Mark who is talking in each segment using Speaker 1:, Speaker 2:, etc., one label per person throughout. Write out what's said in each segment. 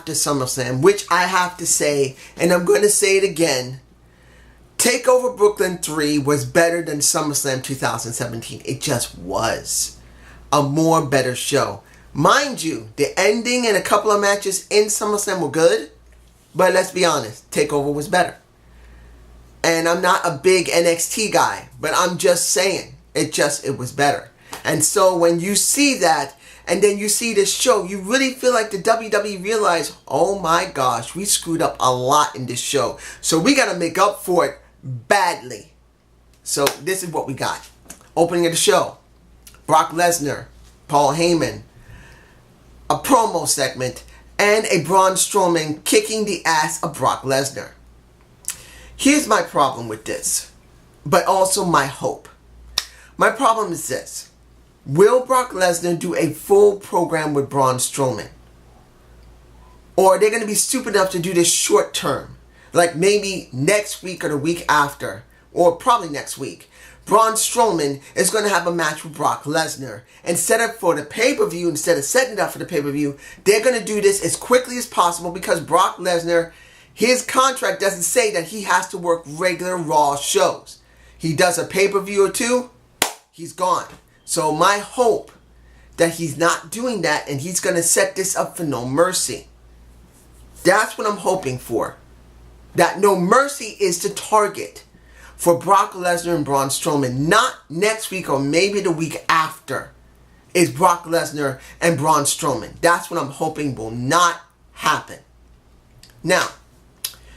Speaker 1: after SummerSlam, which I have to say, and I'm going to say it again, TakeOver Brooklyn 3 was better than SummerSlam 2017. It just was a more better show. Mind you, the ending and a couple of matches in SummerSlam were good, but let's be honest, TakeOver was better. And I'm not a big NXT guy, but I'm just saying, it was better. And so when you see that, and then you see this show, you really feel like the WWE realized, oh my gosh, we screwed up a lot in this show. So we got to make up for it badly. So this is what we got. Opening of the show, Brock Lesnar, Paul Heyman, a promo segment, and a Braun Strowman kicking the ass of Brock Lesnar. Here's my problem with this, but also my hope. My problem is this. Will Brock Lesnar do a full program with Braun Strowman? Or are they going to be stupid enough to do this short term? Like maybe next week or the week after, or probably next week. Braun Strowman is going to have a match with Brock Lesnar. Instead of for the pay-per-view, instead of setting it up for the pay-per-view, they're going to do this as quickly as possible because Brock Lesnar, his contract doesn't say that he has to work regular Raw shows. He does a pay-per-view or two, he's gone. So my hope that he's not doing that and he's going to set this up for No Mercy. That's what I'm hoping for. That No Mercy is the target for Brock Lesnar and Braun Strowman. Not next week or maybe the week after is Brock Lesnar and Braun Strowman. That's what I'm hoping will not happen. Now,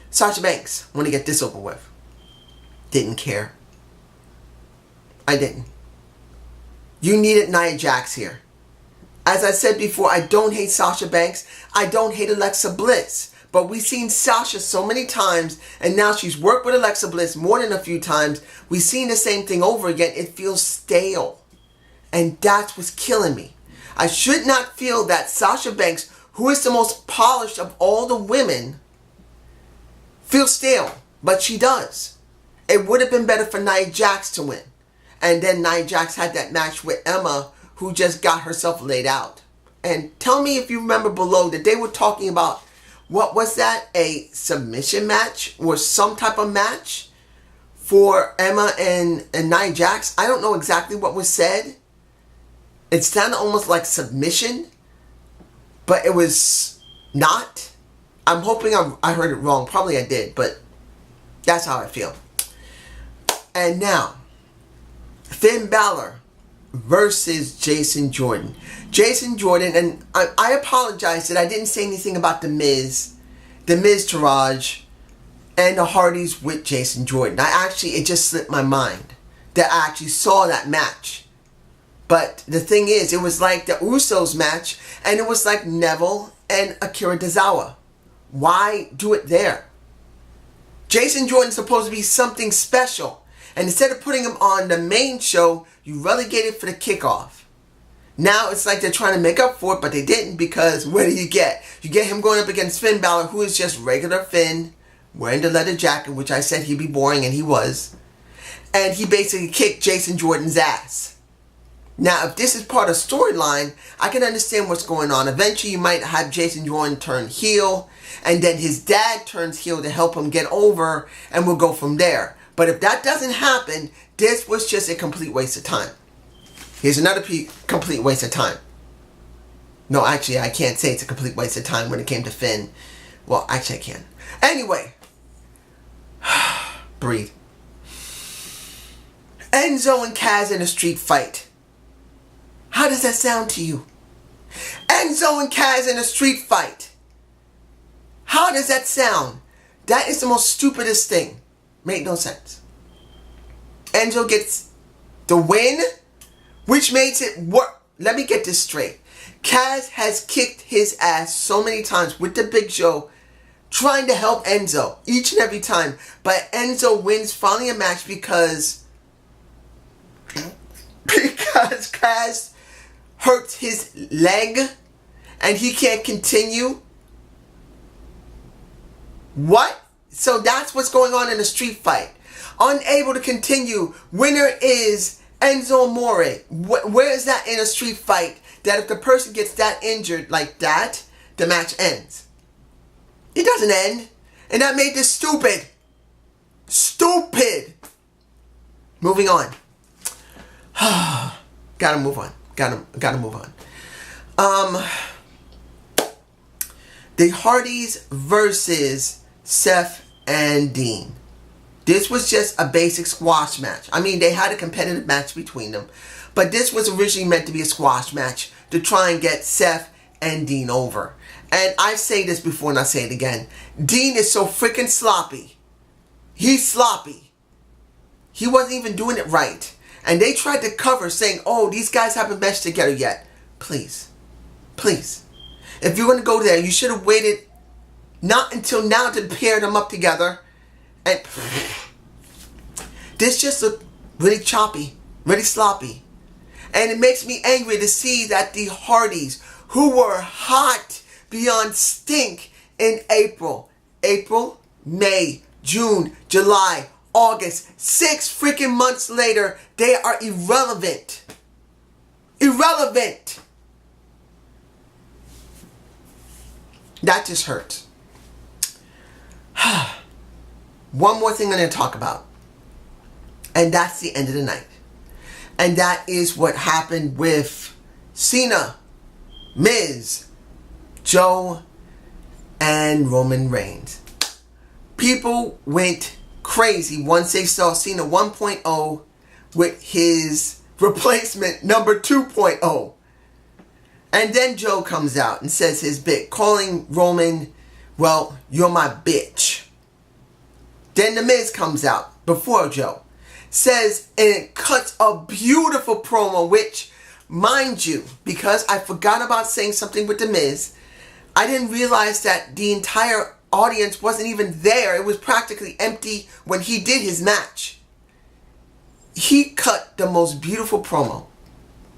Speaker 1: Sasha Banks, want to get this over with. Didn't care. I didn't. You needed Nia Jax here. As I said before, I don't hate Sasha Banks. I don't hate Alexa Bliss. But we've seen Sasha so many times, and now she's worked with Alexa Bliss more than a few times. We've seen the same thing over again. It feels stale. And that's what's killing me. I should not feel that Sasha Banks, who is the most polished of all the women, feels stale. But she does. It would have been better for Nia Jax to win. And then Nia Jax had that match with Emma, who just got herself laid out. And tell me if you remember below that they were talking about, what was that? A submission match or some type of match for Emma and Nia Jax? I don't know exactly what was said. It sounded almost like submission, but it was not. I'm hoping I heard it wrong. Probably I did, but that's how I feel. And now, Finn Balor versus Jason Jordan. Jason Jordan, and I apologize that I didn't say anything about The Miz Taraj, and the Hardys with Jason Jordan. It just slipped my mind that I actually saw that match. But the thing is, it was like the Usos match, and it was like Neville and Akira Tozawa. Why do it there? Jason Jordan's supposed to be something special. And instead of putting him on the main show, you relegated for the kickoff. Now it's like they're trying to make up for it, but they didn't, because what do? You get him going up against Finn Balor, who is just regular Finn, wearing the leather jacket, which I said he'd be boring, and he was. And he basically kicked Jason Jordan's ass. Now, if this is part of storyline, I can understand what's going on. Eventually, you might have Jason Jordan turn heel, and then his dad turns heel to help him get over, and we'll go from there. But if that doesn't happen, this was just a complete waste of time. Here's another complete waste of time. No, actually, I can't say it's a complete waste of time when it came to Finn. Well, actually, I can. Anyway. Breathe. Enzo and Kaz in a street fight. How does that sound to you? Enzo and Kaz in a street fight. How does that sound? That is the most stupidest thing. Made no sense. Enzo gets the win, which makes it work. Let me get this straight. Kaz has kicked his ass so many times with the Big Show, trying to help Enzo each and every time. But Enzo wins finally a match because Kaz hurts his leg and he can't continue. What? So that's what's going on in a street fight. Unable to continue. Winner is Enzo Amore. Where is that in a street fight? That if the person gets that injured like that, the match ends. It doesn't end. And that made this stupid. Stupid. Moving on. Gotta move on. Gotta move on. The Hardys versus Seth and Dean. This was just a basic squash match. I mean, they had a competitive match between them. But this was originally meant to be a squash match to try and get Seth and Dean over. And I've said this before and I'll say it again. Dean is so freaking sloppy. He's sloppy. He wasn't even doing it right. And they tried to cover saying, oh, these guys haven't meshed together yet. Please. Please. If you're going to go there, you should have waited not until now to pair them up together. And this just looked really choppy, really sloppy. And it makes me angry to see that the Hardys, who were hot beyond stink in April, May, June, July, August, 6 freaking months later, they are irrelevant. Irrelevant. That just hurts. One more thing I'm going to talk about. And that's the end of the night. And that is what happened with Cena, Miz, Joe, and Roman Reigns. People went crazy once they saw Cena 1.0 with his replacement number 2.0. And then Joe comes out and says his bit, calling Roman, well, you're my bitch. Then The Miz comes out before Joe. Says, and it cuts a beautiful promo, which, mind you, because I forgot about saying something with The Miz, I didn't realize that the entire audience wasn't even there. It was practically empty when he did his match. He cut the most beautiful promo.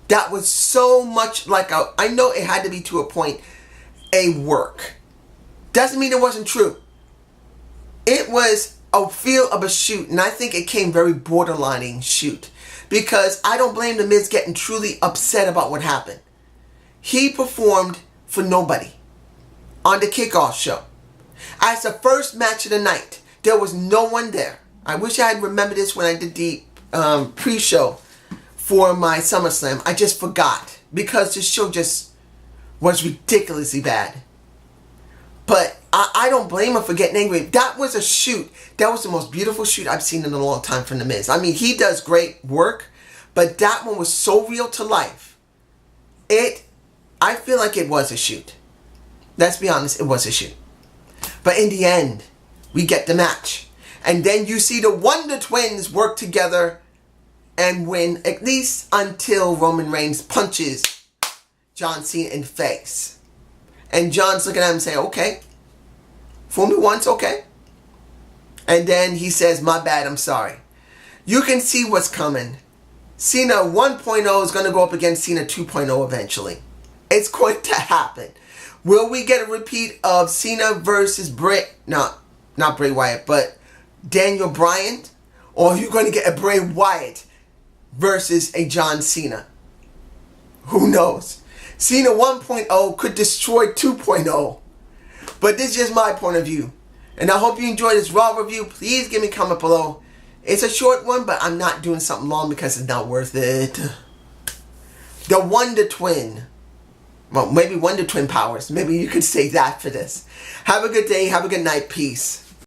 Speaker 1: That was so much like I know it had to be to a point, a work. Doesn't mean it wasn't true. It was a feel of a shoot, and I think it came very borderlining shoot. Because I don't blame The Miz getting truly upset about what happened. He performed for nobody on the kickoff show. As the first match of the night, there was no one there. I wish I had remembered this when I did the pre-show for my SummerSlam. I just forgot because the show just was ridiculously bad. But I don't blame him for getting angry. That was a shoot. That was the most beautiful shoot I've seen in a long time from The Miz. I mean, he does great work, but that one was so real to life. I feel like it was a shoot. Let's be honest, it was a shoot. But in the end, we get the match. And then you see the Wonder Twins work together and win, at least until Roman Reigns punches John Cena in the face. And John's looking at him and saying, okay, fool me once, okay. And then he says, my bad, I'm sorry. You can see what's coming. Cena 1.0 is going to go up against Cena 2.0 eventually. It's going to happen. Will we get a repeat of Cena versus not Bray Wyatt, but Daniel Bryan? Or are you going to get a Bray Wyatt versus a John Cena? Who knows? Cena 1.0 could destroy 2.0. But this is just my point of view. And I hope you enjoyed this Raw review. Please give me a comment below. It's a short one, but I'm not doing something long because it's not worth it. The Wonder Twin. Well, maybe Wonder Twin powers. Maybe you could say that for this. Have a good day. Have a good night. Peace.